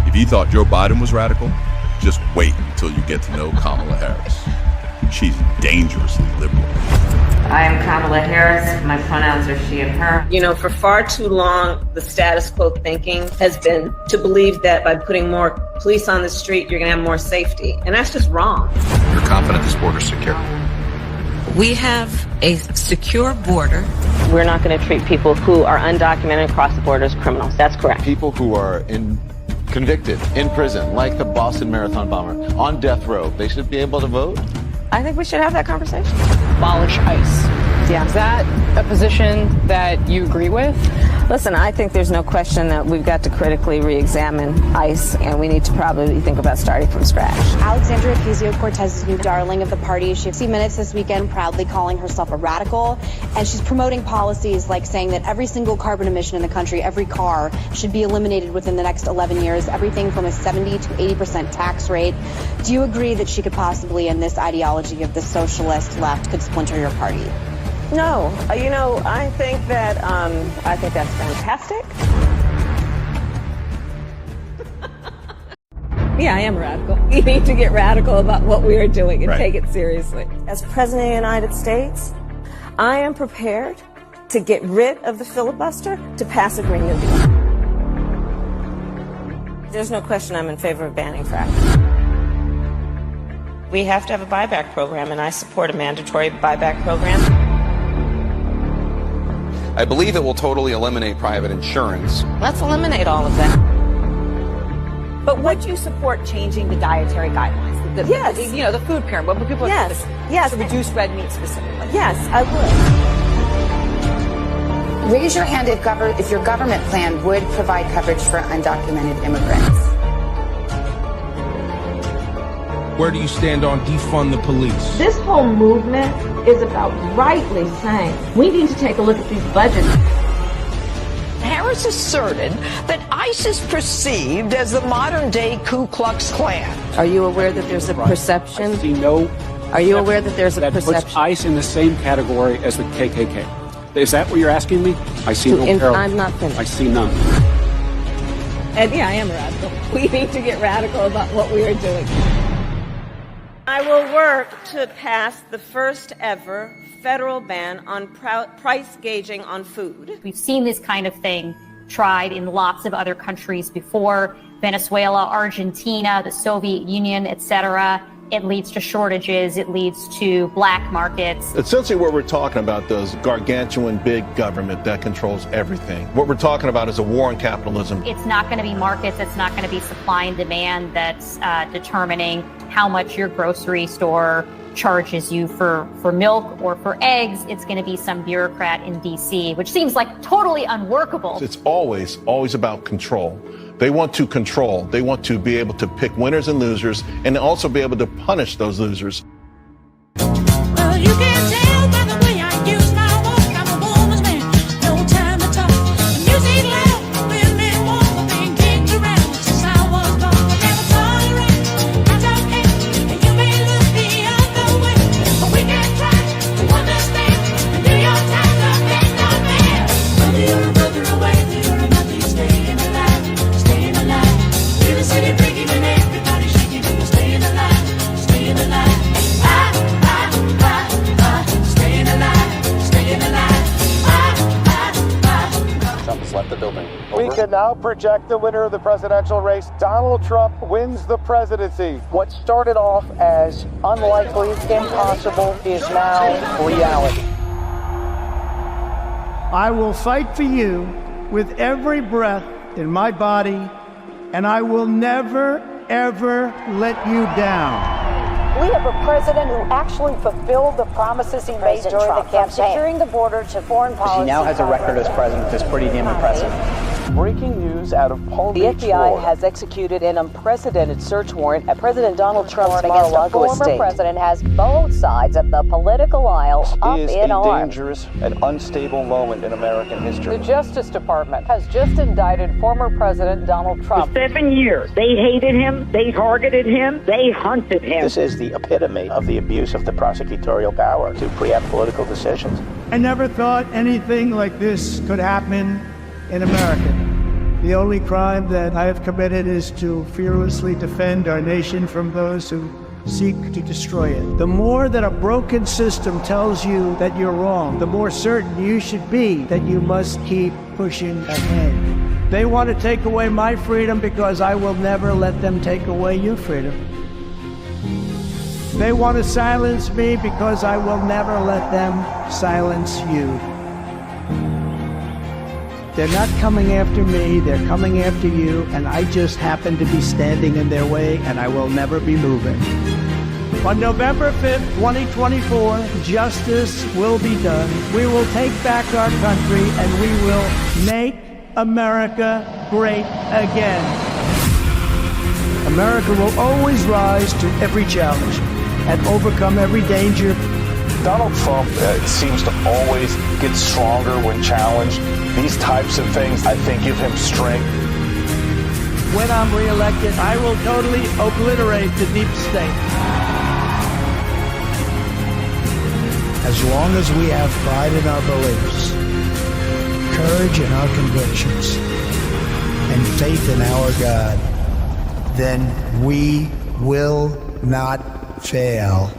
If you thought Joe Biden was radical, just wait until you get to know Kamala Harris. She's dangerously liberal. I am Kamala Harris. My pronouns are she and her. You know, for far too long, the status quo thinking has been to believe that by putting more police on the street, you're going to have more safety. And that's just wrong. You're confident this border's secure? We have a secure border. We're not going to treat people who are undocumented across the border as criminals. That's correct. People who are convicted in prison, like the Boston Marathon bomber, on death row, they should be able to vote? I think we should have that conversation. Abolish ICE. Yeah. Is that a position that you agree with? Listen, I think there's no question that we've got to critically re-examine ICE, and we need to probably think about starting from scratch. Alexandria Ocasio-Cortez's new darling of the party. She 60 Minutes this weekend proudly calling herself a radical, and she's promoting policies like saying that every single carbon emission in the country, every car, should be eliminated within the next 11 years, everything from a 70 to 80% tax rate. Do you agree that she could possibly, in this ideology of the socialist left, could splinter your party? No, I think that's fantastic. Yeah, I am radical. We need to get radical about what we are doing and take it seriously. As President of the United States, I am prepared to get rid of the filibuster to pass a Green New Deal. There's no question I'm in favor of banning fracking. We have to have a buyback program, and I support a mandatory buyback program. I believe it will totally eliminate private insurance. Let's eliminate all of that. But would you support changing the dietary guidelines? Yes. The food pyramid. But people yes. To reduce red meat specifically. Yes, I would. Raise your hand if your government plan would provide coverage for undocumented immigrants. Where do you stand on defund the police? This whole movement is about rightly saying we need to take a look at these budgets. Harris asserted that ICE is perceived as the modern-day Ku Klux Klan. Are you aware that there's a perception? I see no. Are you aware that there's a perception? That puts ICE in the same category as the KKK. Is that what you're asking me? I see no parallel. I'm not finished. I see none. And yeah, I am radical. We need to get radical about what we are doing. I will work to pass the first ever federal ban on price gauging on food. We've seen this kind of thing tried in lots of other countries before. Venezuela, Argentina, the Soviet Union, etc. It leads to shortages. It leads to black markets. Essentially what we're talking about is gargantuan big government that controls everything. What we're talking about is a war on capitalism. It's not going to be markets. It's not going to be supply and demand that's determining how much your grocery store charges you for milk or for eggs. It's going to be some bureaucrat in D.C., which seems like totally unworkable. It's always about control. They want to control. They want to be able to pick winners and losers and also be able to punish those losers. Well, you can tell by the way I use my walk. I'm a woman's man. No time to talk. The music loud. Women want the thing kicked around since I was born. Never tolerate. I don't care. And you may look the other way. But we can try to understand and do your time to make no man. Whether you're a brother away, you're a mother, you're staying alive. City breaking and everybody shaking and we're staying alive, staying alive. Staying alive, staying alive. Trump has left the building. We can now project the winner of the presidential race. Donald Trump wins the presidency. What started off as unlikely, impossible, is now reality. I will fight for you with every breath in my body, and I will never, ever let you down. We have a president who actually fulfilled the promises he made during the campaign. Securing the border to foreign policy. He now has a record as president that's pretty damn impressive. Breaking news out of Palm Beach, The FBI has executed an unprecedented search warrant at President Donald Trump's Mar-a-Lago estate. The former president has both sides of the political aisle up in arms. It is a dangerous and unstable moment in American history. The Justice Department has just indicted former President Donald Trump. For 7 years, they hated him, they targeted him, they hunted him. This is the epitome of the abuse of the prosecutorial power to preempt political decisions. I never thought anything like this could happen in America. The only crime that I have committed is to fearlessly defend our nation from those who seek to destroy it. The more that a broken system tells you that you're wrong, the more certain you should be that you must keep pushing ahead. They want to take away my freedom because I will never let them take away your freedom. They want to silence me because I will never let them silence you. They're not coming after me, they're coming after you, and I just happen to be standing in their way, and I will never be moving. On November 5th, 2024, justice will be done. We will take back our country, and we will make America great again. America will always rise to every challenge and overcome every danger. Donald Trump seems to always get stronger when challenged. These types of things, I think, give him strength. When I'm reelected, I will totally obliterate the deep state. As long as we have pride in our beliefs, courage in our convictions, and faith in our God, then we will not fail.